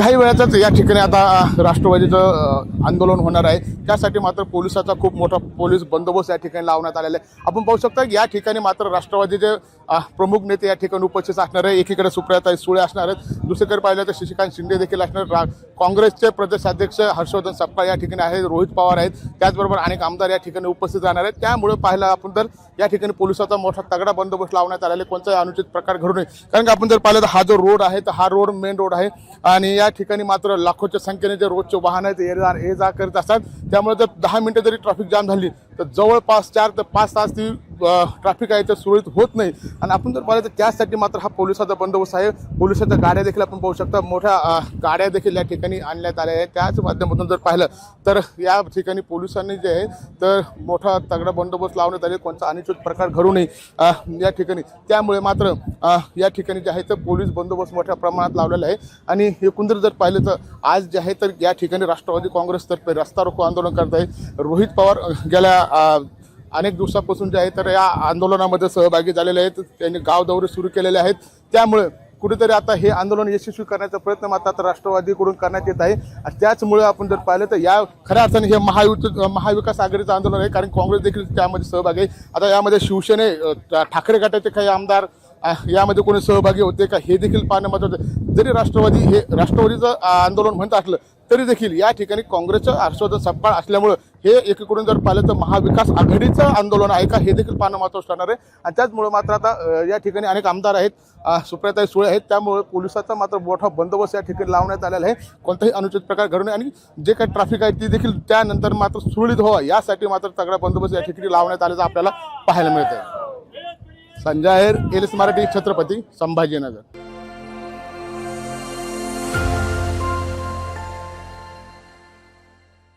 काही वेळातच या ठिकाणी आता राष्ट्रवादीचं आंदोलन होणार आहे। त्यासाठी मात्र पोलिसाचा खूप मोठा पोलीस बंदोबस्त या ठिकाणी लावण्यात आलेला आहे। आपण पाहू शकता की या ठिकाणी मात्र राष्ट्रवादीचे प्रमुख नेते या ठिकाणी उपस्थित असणार आहे। एकीकडे सुप्रियाताई सुळे असणार आहेत, दुसरीकडे पाहिलं तर शशिकांत शिंदे देखील असणार, काँग्रेसचे प्रदेशाध्यक्ष हर्षवर्धन सपकाळ या ठिकाणी आहेत, रोहित पवार आहेत, त्याचबरोबर अनेक आमदार या ठिकाणी उपस्थित राहणार आहेत। त्यामुळे पाहिलं आपण तर या ठिकाणी पोलिसाचा मोठा तगडा बंदोबस्त लावण्यात आलेला आहे, कोणताही अनुचित प्रकार घडू नये। कारण की आपण जर पाहिलं तर हा जो रोड आहे तर हा रोड मेन रोड आहे आणि या ठिकाणी मात्र लाखोच्या संख्येने जे रोजचे वाहन आहेत ये जा करत असतात। त्यामुळे जर 10 मिनिटं जरी ट्रॅफिक जाम झाली तर जवळपास 4 ते 5 तास ती ट्रॅफिक आहे तर सुरळीत होत नाही। आणि आपण जर पाहिलं तर त्यासाठी मात्र हा पोलिसाचा बंदोबस्त आहे। पोलिसाच्या गाड्या देखील आपण पाहू शकता, मोठ्या गाड्या देखील या ठिकाणी आणण्यात आल्या आहेत। त्याच माध्यमातून जर पाहिलं तर या ठिकाणी पोलिसांनी जे आहे तर मोठा तगडा बंदोबस्त लावण्यात आले, कोणता अनुचित प्रकार घडू नये या ठिकाणी। त्यामुळे मात्र या ठिकाणी जे आहे तर पोलीस बंदोबस्त मोठ्या प्रमाणात लावलेला आहे। आणि एकंदरीत जर पाहिलं तर आज जे आहे तर या ठिकाणी राष्ट्रवादी काँग्रेसतर्फे रस्ता रोको आंदोलन करत आहे। रोहित पवार गेल्या अनेक दिवसापासून जे आहे तर या आंदोलनामध्ये सहभागी झालेले आहेत, त्यांनी गाव दौरे सुरू केलेले आहेत। त्यामुळे कुठेतरी आता हे आंदोलन यशस्वी करण्याचा प्रयत्न मात्र आता राष्ट्रवादीकडून करण्यात येत आहे। आणि त्याचमुळे आपण जर पाहिलं तर या खऱ्या अर्थाने हे महाविकास आघाडीचं आंदोलन आहे, कारण काँग्रेस देखील त्यामध्ये सहभागी आहे। आता यामध्ये शिवसेने ठाकरे गटाचे काही आमदार यामध्ये कोणी सहभागी होते का हे देखील पाहणं महत्त्वाचं आहे। जरी राष्ट्रवादीचं आंदोलन म्हणत असलं तरी देखील या ठिकाणी काँग्रेसचं हर्षवर्धन सपकाळ असल्यामुळं हे एकीकडून जर पाहिलं तर महाविकास आघाडीचं आंदोलन आहे का हे देखील पाहणं महत्त्वाचं ठरणार आहे। आणि त्याचमुळे मात्र आता या ठिकाणी अनेक आमदार आहेत, सुप्रियाताई सुळे आहेत, त्यामुळे पोलिसाचा मात्र मोठा बंदोबस्त या ठिकाणी लावण्यात आलेला आहे, कोणताही अनुचित प्रकार घडू नये आणि जे काही ट्रॅफिक आहे ती देखील त्यानंतर मात्र सुरळीत व्हावा यासाठी मात्र तगडा बंदोबस्त या ठिकाणी लावण्यात आल्याचं आपल्याला पाहायला मिळतं। संजय आहेर, एलएस मराठी, छत्रपती संभाजीनगर।